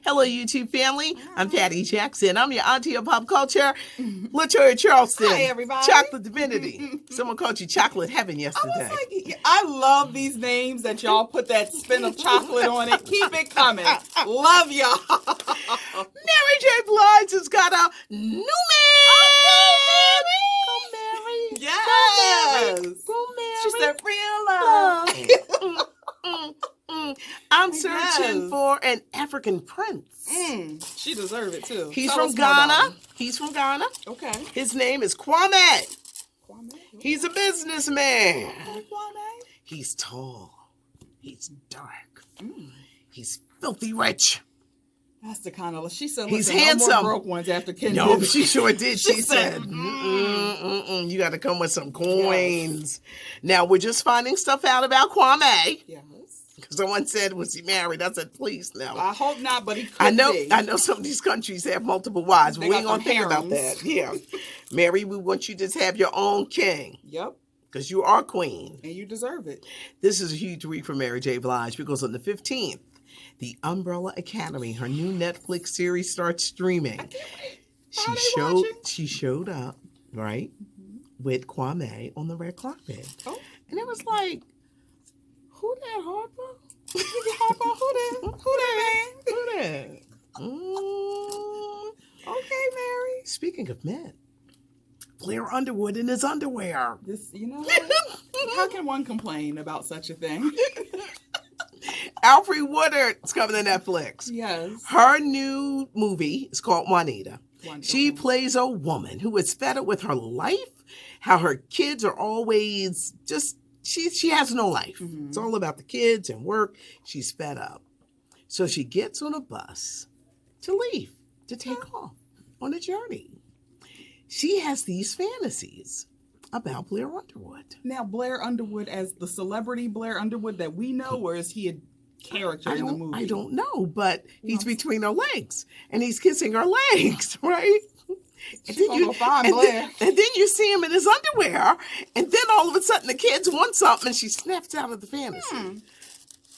Hello, YouTube family. I'm Patty Jackson. I'm your auntie of pop culture, Latoya Charleston. Hi, everybody. Chocolate Divinity. Someone called you Chocolate Heaven yesterday. I was like, I love these names that y'all put that spin of chocolate on it. Keep it coming. Love y'all. Mary J. Blige has got a new man. Go Mary. Yes. Go Mary. She said real love. I'm searching for an African prince. She deserves it too. He's from Ghana. Okay. His name is Kwame. He's a businessman. Kwame. He's tall. He's dark. He's filthy rich. That's the kind of she said. He's handsome. handsome. No more broke ones after Ken. No, she sure did. She said, "You got to come with some coins." Yes. Now we're just finding stuff out about Kwame. Yes. Someone said, "Was he married?" I said, "Please, no." I hope not, but he could be. I know some of these countries have multiple wives. But we ain't gonna think about that. Yeah, Mary, we want you to have your own king. Yep. Because you are queen, and you deserve it. This is a huge week for Mary J. Blige because on the 15th. The Umbrella Academy, her new Netflix series, starts streaming. She showed up, right, with Kwame on the red carpet. Oh. And it was like, who that, Harper? Who that? Okay, Mary. Speaking of men, Blair Underwood in his underwear. You know what? How can one complain about such a thing? Alfre Woodard's coming to Netflix. Yes. Her new movie is called Juanita. Wonderful. She plays a woman who is fed up with her life, how her kids are always just, she has no life. Mm-hmm. It's all about the kids and work. She's fed up. So she gets on a bus to leave, to take off on a journey. She has these fantasies about Blair Underwood. Now, Blair Underwood as the celebrity Blair Underwood that we know, or is he a character in the movie? I don't know, but he's between her legs, and he's kissing her legs, right? And then you see him in his underwear, and then all of a sudden the kids want something, and she snaps out of the fantasy.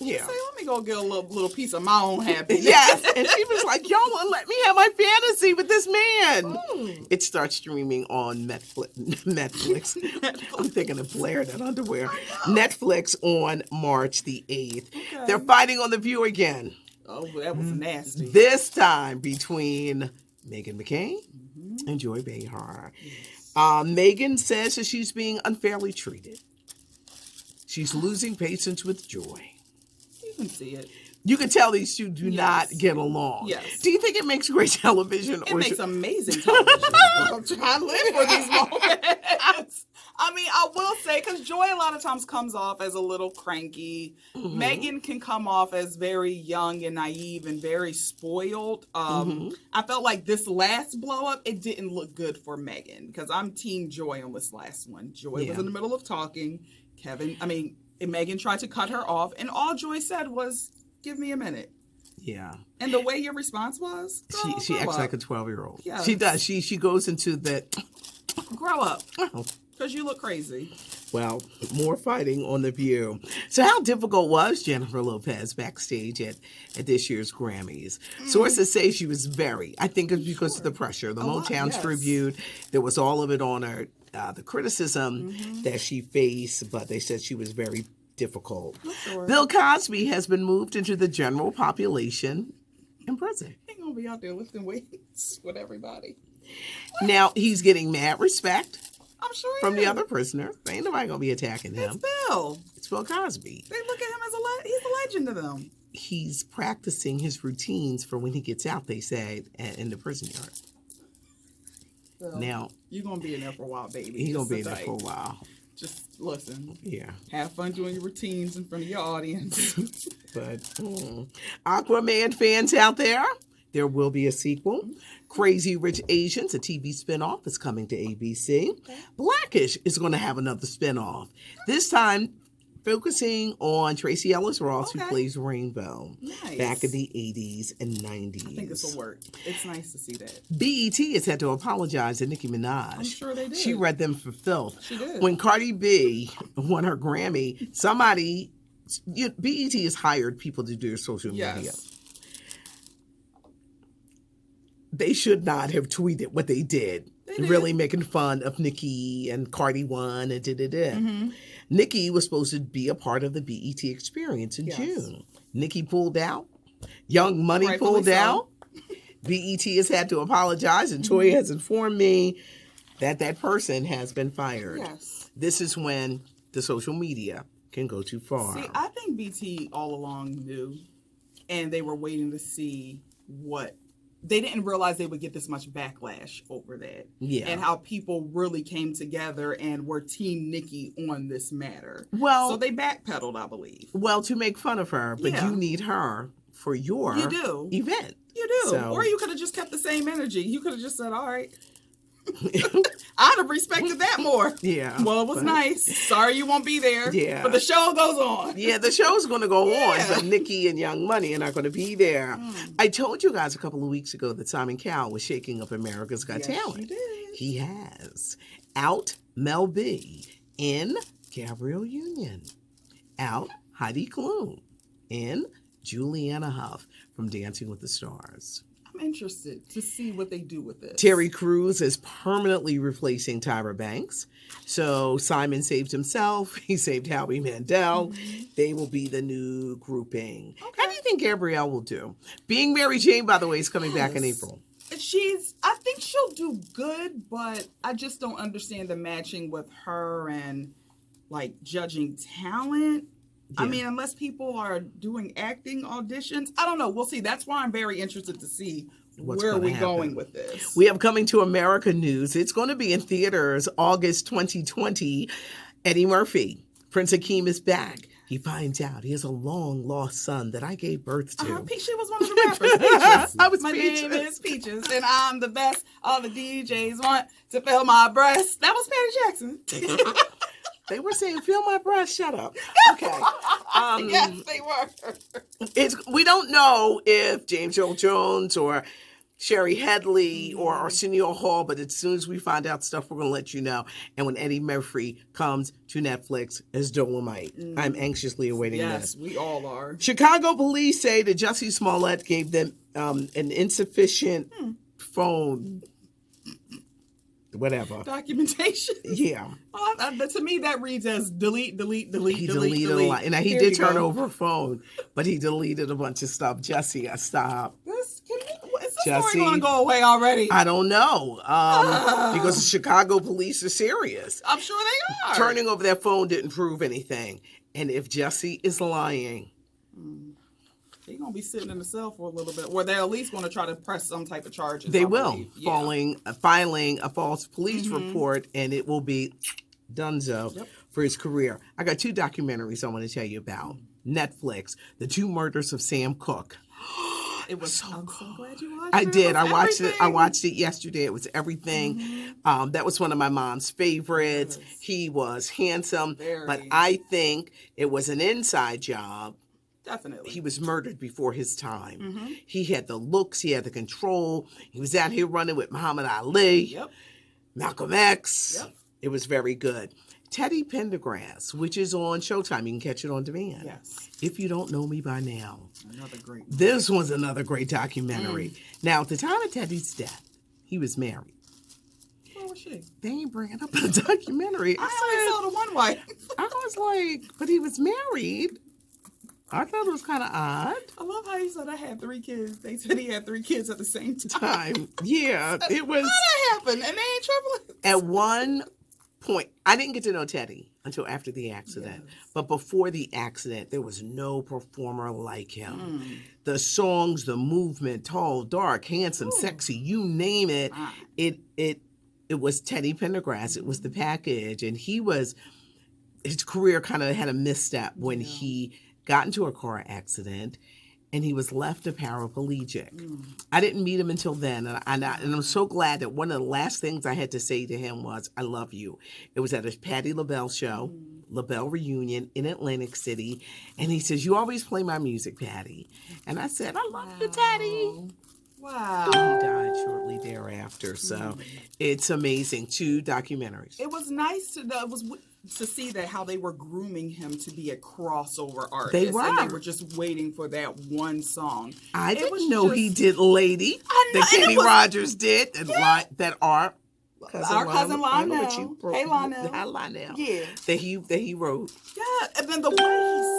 Yeah. Say, let me go get a little piece of my own happiness. Yes. And she was like, y'all won't let me have my fantasy with this man. It starts streaming on Netflix. I'm thinking of Blair, that underwear. Netflix on March the 8th. Okay. They're fighting on The View again. Oh, that was nasty. This time between Meghan McCain and Joy Behar. Yes. Meghan says that she's being unfairly treated. She's losing patience with Joy. You can see it. You can tell these two do not get along. Yes. Do you think it makes great television? It makes amazing television. I'm trying to live for these moments. I mean, I will say, because Joy a lot of times comes off as a little cranky. Meghan can come off as very young and naive and very spoiled. I felt like this last blow up, it didn't look good for Meghan, because I'm team Joy on this last one. Joy was in the middle of talking. Meghan tried to cut her off, and all Joy said was, "Give me a minute." Yeah. And the way your response was, she acts like a 12-year-old. Yes. She does. She goes into that. Grow up. Because you look crazy. Well, more fighting on The View. So how difficult was Jennifer Lopez backstage at this year's Grammys? Sources say she was I think it's because of the pressure. The Motown tribute, there was all of it on her. The criticism that she faced, but they said she was very difficult. Sure. Bill Cosby has been moved into the general population in prison. He ain't gonna be out there lifting weights with everybody. Now, he's getting mad respect. I'm sure from the other prisoners. Ain't nobody gonna be attacking him. It's Bill Cosby. They look at him as he's a legend to them. He's practicing his routines for when he gets out, they said, in the prison yard. So, now you're gonna be in there for a while, baby. He's gonna be in there for a while. Just listen. Yeah. Have fun doing your routines in front of your audience. But Aquaman fans out there will be a sequel. Crazy Rich Asians, a TV spinoff, is coming to ABC. Okay. Blackish is going to have another spinoff. This time focusing on Tracy Ellis Ross, who plays Rainbow, back in the 80s and 90s. I think this will work. It's nice to see that. BET has had to apologize to Nicki Minaj. I'm sure they did. She read them for filth. She did. When Cardi B won her Grammy, BET has hired people to do their social media. they should not have tweeted what they did. Really making fun of Nicki and Cardi won and da-da-da. Nicki was supposed to be a part of the BET experience in June. Nicki pulled out. Young Money Rightfully pulled out. BET has had to apologize, and Toya has informed me that that person has been fired. Yes. This is when the social media can go too far. See, I think BT all along knew, and they were waiting to see what. They didn't realize they would get this much backlash over that. Yeah. And how people really came together and were Team Nicki on this matter. Well, so they backpedaled, I believe. Well, to make fun of her, but you need her for your event. You do. So. Or you could have just kept the same energy. You could have just said, all right. I'd have respected that more. Yeah. Well, it was nice. Sorry you won't be there. Yeah. But the show goes on. Yeah, the show's going to go on, but Nicki and Young Money are not going to be there. I told you guys a couple of weeks ago that Simon Cowell was shaking up America's Got Talent. You did. He has. Out Mel B in Gabrielle Union. Out Heidi Klum in Juliana Huff from Dancing with the Stars. I'm interested to see what they do with this. Terry Crews is permanently replacing Tyra Banks. So Simon saved himself. He saved Howie Mandel. They will be the new grouping. Okay. How do you think Gabrielle will do? Being Mary Jane, by the way, is coming back in April. I think she'll do good, but I just don't understand the matching with her and like judging talent. Yeah. I mean, unless people are doing acting auditions, I don't know. We'll see. That's why I'm very interested to see where we're going with this. We have Coming to America news. It's going to be in theaters August 2020. Eddie Murphy, Prince Akeem is back. He finds out he has a long-lost son that I gave birth to. She was one of the rappers. Peaches. I was My Peaches. name is Peaches, and I'm the best. All the DJs want to feel my breast. That was Patty Jackson. They were saying, feel my breast, shut up. Okay. Yes, they were. We don't know if James Earl Jones or Sherry Headley or Arsenio Hall, but as soon as we find out stuff, we're going to let you know. And when Eddie Murphy comes to Netflix as Dolomite, I'm anxiously awaiting this. Yes, we all are. Chicago police say that Jussie Smollett gave them an insufficient phone whatever documentation. Yeah. To me, that reads as delete. He deleted a lot, and he did turn over a phone, but he deleted a bunch of stuff. Jussie, stop. Is the story going to go away already? I don't know, because the Chicago police are serious. I'm sure they are. Turning over that phone didn't prove anything, and if Jussie is lying. They're going to be sitting in the cell for a little bit, or they're at least going to try to press some type of charges. They will, filing a false police report, and it will be donezo for his career. I got 2 documentaries I want to tell you about. Netflix, The 2 Murders of Sam Cooke. It was I'm so glad you watched it. I did. I watched it. I watched it yesterday. It was everything. That was one of my mom's favorites. Yes. He was handsome, but I think it was an inside job. Definitely. He was murdered before his time. He had the looks. He had the control. He was out here running with Muhammad Ali, Malcolm X. It was very good. Teddy Pendergrass, which is on Showtime. You can catch it on demand. Yes. If you don't know me by now. Another great one. This was another great documentary. Now, at the time of Teddy's death, he was married. Where was she? They ain't bringing up in the documentary. I only saw the one wife. I was like, but he was married. I thought it was kind of odd. I love how he said I had 3 kids. They said he had 3 kids at the same time. Yeah, it was. How that happened? And they ain't triplets. At one point, I didn't get to know Teddy until after the accident. Yes. But before the accident, there was no performer like him. The songs, the movement, tall, dark, handsome, sexy, you name it. It was Teddy Pendergrass. It was the package. And his career kind of had a misstep when he got into a car accident, and he was left a paraplegic. I didn't meet him until then, and I'm so glad that one of the last things I had to say to him was, I love you. It was at a Patti LaBelle show, LaBelle reunion in Atlantic City, and he says, you always play my music, Patti. And I said, I love you, Teddy. Wow. He died shortly thereafter. So it's amazing. 2 documentaries. It was nice to see that how they were grooming him to be a crossover artist. They were. And they were just waiting for that one song. I didn't know he did Lady. I know, That Kenny Rogers did. And that art. Our cousin Lionel. Hey, Lionel. Hi, Lionel. Yeah. That he wrote. Yeah. And then the way he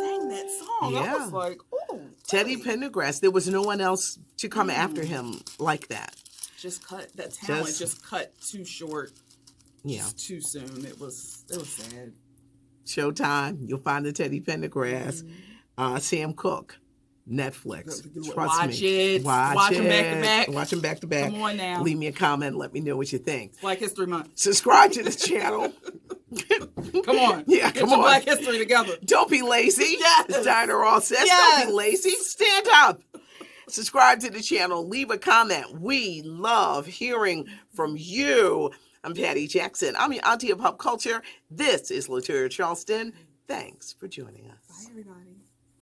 sang that song, I was like, oh. Teddy Pendergrass. There was no one else to come after him like that. Just cut that talent. Just cut too short. Yeah. Just too soon. It was sad. Showtime. You'll find the Teddy Pendergrass. Sam Cooke. Netflix. Trust me. Watch them back to back. Watch them back to back. Come on now. Leave me a comment. Let me know what you think. Black History Month. Subscribe to this channel. Come on. Yeah, Get your Black History together. Don't be lazy. Yes. As Dinah Ross says, Yes. Don't be lazy. Stand up. Subscribe to the channel. Leave a comment. We love hearing from you. I'm Patty Jackson. I'm your auntie of pop culture. This is Latoya Charleston. Thanks for joining us. Bye, everybody.